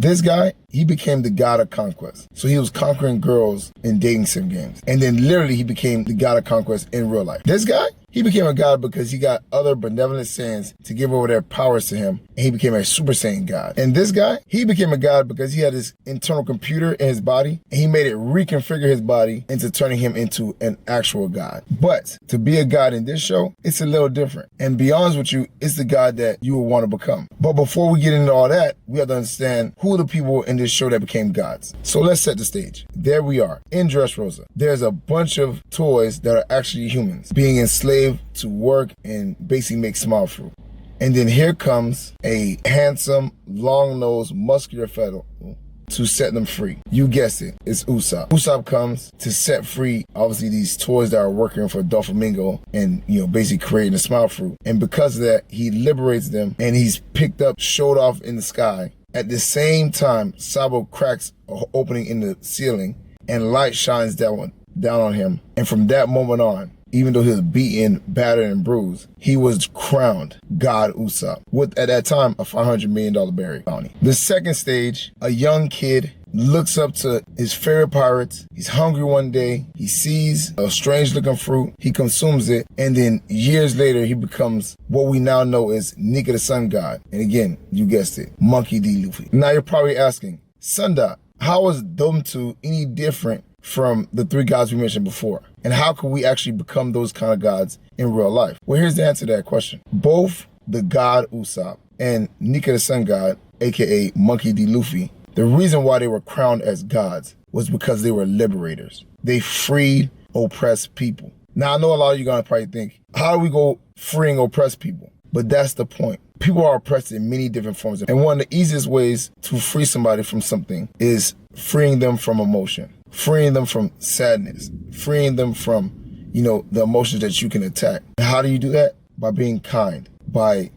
This guy, he became the god of conquest. So he was conquering girls in dating sim games. And then literally he became the god of conquest in real life. This guy, he became a god because he got other benevolent Saiyans to give over their powers to him, and he became a Super Saiyan god. And this guy, he became a god because he had this internal computer in his body, and he made it reconfigure his body into turning him into an actual god. But to be a god in this show, it's a little different. And be honest with you, it's the god that you will want to become. But before we get into all that, we have to understand who are the people in this show that became gods. So let's set the stage. There we are, in Dressrosa. There's a bunch of toys that are actually humans being enslaved to work and basically make smile fruit. And then here comes a handsome, long-nosed, muscular fellow to set them free. You guessed it, it's Usopp. Usopp comes to set free, obviously, these toys that are working for Doflamingo and, basically creating a smile fruit. And because of that, he liberates them and he's picked up, showed off in the sky. At the same time, Sabo cracks an opening in the ceiling and light shines down on him. And from that moment on, even though he was beaten, battered, and bruised, he was crowned God Usopp with, at that time, a $500 million bounty. The second stage, a young kid looks up to his favorite pirates. He's hungry one day. He sees a strange looking fruit. He consumes it. And then years later, he becomes what we now know as Nika the Sun God. And again, you guessed it, Monkey D. Luffy. Now you're probably asking, Sunda, how is them two any different from the three gods we mentioned before? And how can we actually become those kind of gods in real life? Well, here's the answer to that question. Both the God Usopp and Nika the Sun God, aka Monkey D. Luffy, the reason why they were crowned as gods was because they were liberators. They freed oppressed people. Now, I know a lot of you are gonna probably think, how do we go freeing oppressed people? But that's the point. People are oppressed in many different forms. And one of the easiest ways to free somebody from something is freeing them from emotion, freeing them from sadness, freeing them from, the emotions that you can attack. And how do you do that? By being kind, by,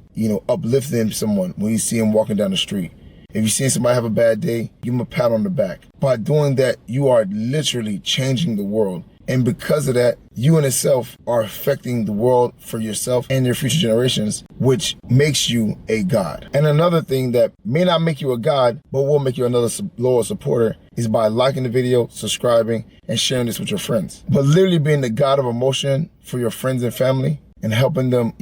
uplifting someone when you see them walking down the street. If you see somebody have a bad day, give them a pat on the back. By doing that, you are literally changing the world. And because of that, you in itself are affecting the world for yourself and your future generations, which makes you a god. And another thing that may not make you a god, but will make you another loyal supporter is by liking the video, subscribing, and sharing this with your friends. But literally being the god of emotion for your friends and family and helping them,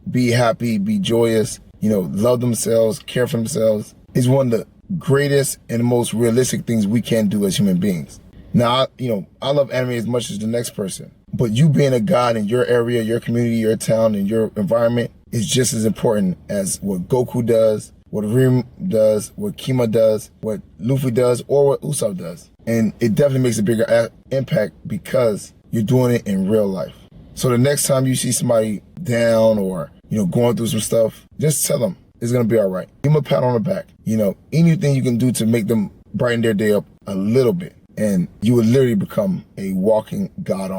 be happy, be joyous, love themselves, care for themselves is one of the greatest and most realistic things we can do as human beings. Now, I love anime as much as the next person, but you being a god in your area, your community, your town, and your environment is just as important as what Goku does, what Rim does, what Kima does, what Luffy does, or what Usopp does. And it definitely makes a bigger impact because you're doing it in real life. So the next time you see somebody down or, going through some stuff, just tell them it's going to be all right. Give them a pat on the back. Anything you can do to make them brighten their day up a little bit. And you would literally become a walking god on